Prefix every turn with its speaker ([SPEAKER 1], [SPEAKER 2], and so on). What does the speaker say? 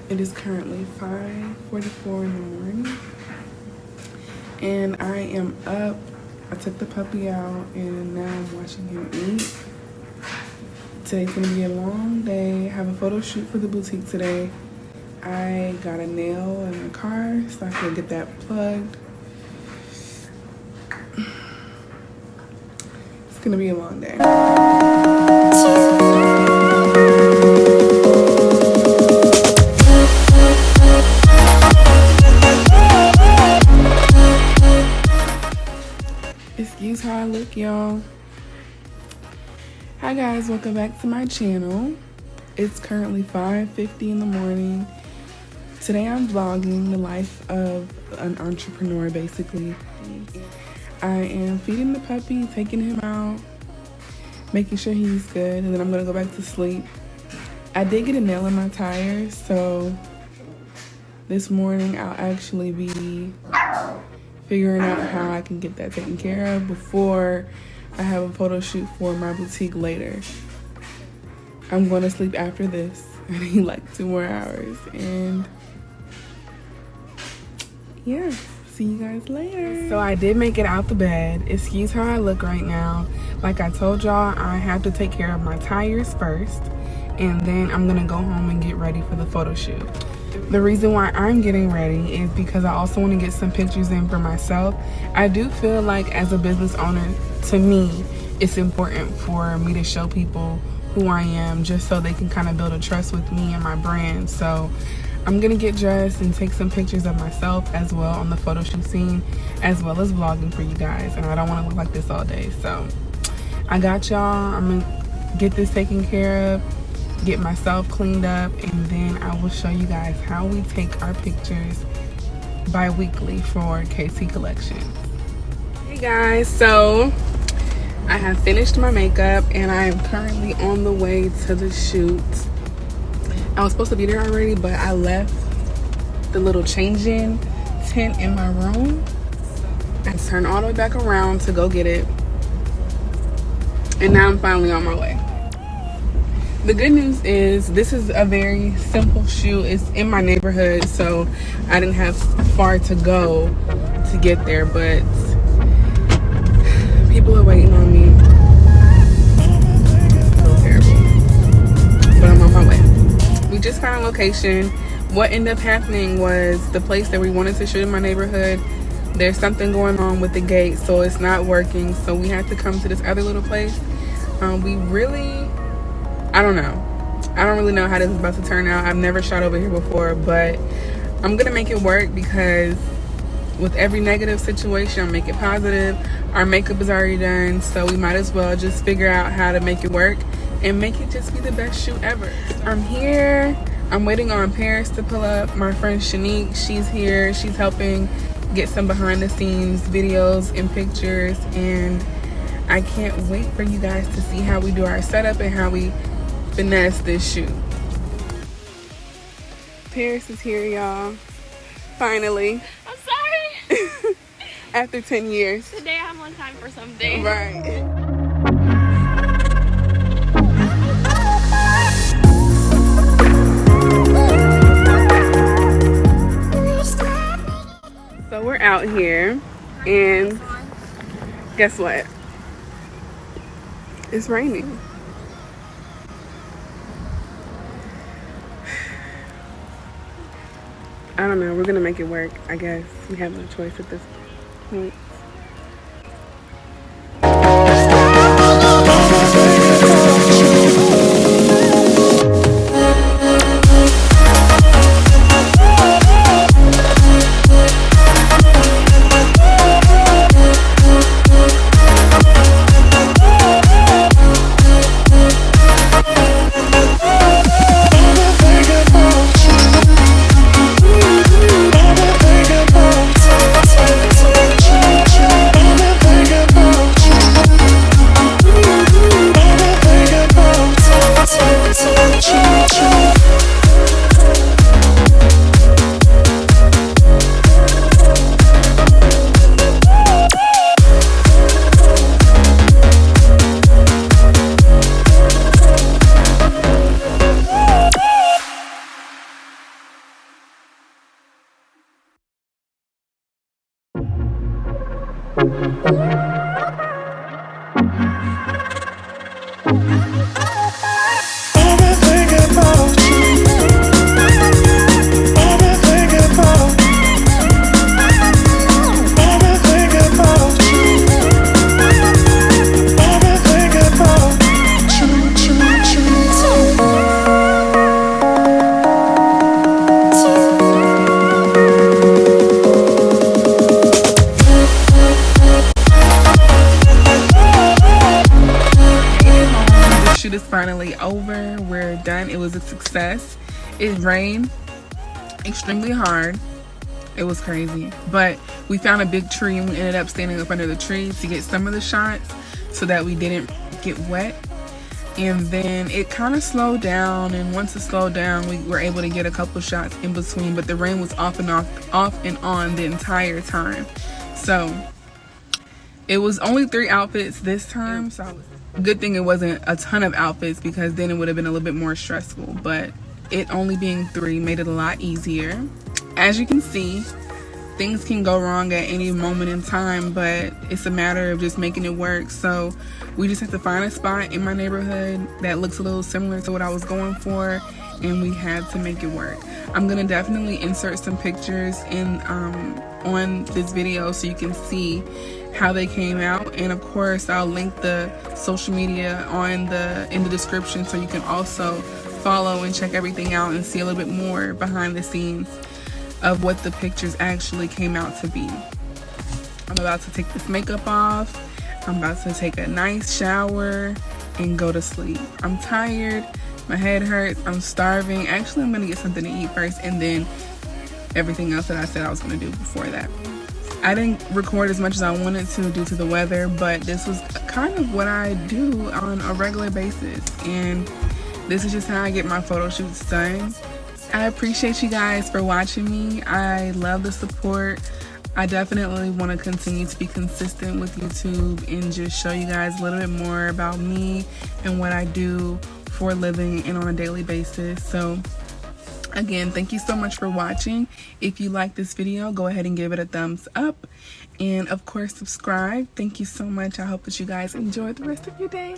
[SPEAKER 1] It is currently 5:44 in the morning, and I am up. I took the puppy out, and now I'm watching him eat. Today's gonna be a long day. I have a photo shoot for the boutique today. I got a nail in the car, so I can get that plugged. It's gonna be a long day. Excuse how I look, y'all. Hi guys, welcome back to my channel. It's currently 5:50 in the morning. Today I'm vlogging the life of an entrepreneur, basically. I am feeding the puppy, taking him out, making sure he's good, and then I'm gonna go back to sleep. I did get a nail in my tires, so this morning I'll actually be figuring out how I can get that taken care of before I have a photo shoot for my boutique later. I'm going to sleep after this. I need like 2 more hours, and yeah, see you guys later. So I did make it out the bed. Excuse how I look right now. Like I told y'all, I have to take care of my tires first, and then I'm gonna go home and get ready for the photo shoot. The reason why I'm getting ready is because I also want to get some pictures in for myself. I do feel like as a business owner, to me, it's important for me to show people who I am, just so they can kind of build a trust with me and my brand. So I'm gonna get dressed and take some pictures of myself as well on the photo shoot scene, as well as vlogging for you guys. And I don't want to look like this all day, so I got y'all. I'm gonna get this taken care of, get myself cleaned up, and then I will show you guys how we take our pictures bi-weekly for KC Collections. Hey guys, so I have finished my makeup and I am currently on the way to the shoot. I was supposed to be there already, but I left the little changing tent in my room and turned all the way back around to go get it, and now I'm finally on my way. The good news is this is a very simple shoot. It's in my neighborhood, so I didn't have far to go to get there, but people are waiting on me. It's so terrible, but I'm on my way. We just found a location. What ended up happening was the place that we wanted to shoot in my neighborhood, there's something going on with the gate, so it's not working, so we had to come to this other little place. I don't know. I don't really know how this is about to turn out. I've never shot over here before, but I'm gonna make it work, because with every negative situation, I make it positive. Our makeup is already done, so we might as well just figure out how to make it work and make it just be the best shoot ever. I'm here. I'm waiting on Paris to pull up. My friend Shanique, she's here. She's helping get some behind the scenes videos and pictures, and I can't wait for you guys to see how we do our setup and how we finesse this shoot. Paris is here, y'all. Finally.
[SPEAKER 2] I'm sorry.
[SPEAKER 1] After 10 years.
[SPEAKER 2] Today I'm on time for something.
[SPEAKER 1] Right. So we're out here, and guess what? It's raining. I don't know, we're gonna make it work, I guess. We have no choice at this point. Is finally over. We're done. It was a success. It rained extremely hard. It was crazy, but we found a big tree and we ended up standing up under the tree to get some of the shots so that we didn't get wet. And then it kind of slowed down, and once it slowed down, we were able to get a couple shots in between, but the rain was off and on the entire time. So it was only 3 outfits this time, so good thing it wasn't a ton of outfits, because then it would have been a little bit more stressful. But it only being 3 made it a lot easier. As you can see, things can go wrong at any moment in time, but it's a matter of just making it work. So we just have to find a spot in my neighborhood that looks a little similar to what I was going for, and we had to make it work. I'm gonna definitely insert some pictures in on this video so you can see how they came out, and of course I'll link the social media in the description so you can also follow and check everything out and see a little bit more behind the scenes of what the pictures actually came out to be. I'm about to take this makeup off. I'm about to take a nice shower and go to sleep. I'm tired, my head hurts, I'm starving. Actually, I'm gonna get something to eat first, and then everything else that I said I was gonna do before that. I didn't record as much as I wanted to due to the weather, but this was kind of what I do on a regular basis, and this is just how I get my photo shoots done. I appreciate you guys for watching me. I love the support. I definitely want to continue to be consistent with YouTube and just show you guys a little bit more about me and what I do for a living and on a daily basis. So again, thank you so much for watching. If you like this video, go ahead and give it a thumbs up, and of course subscribe. Thank you so much. I hope that you guys enjoy the rest of your day.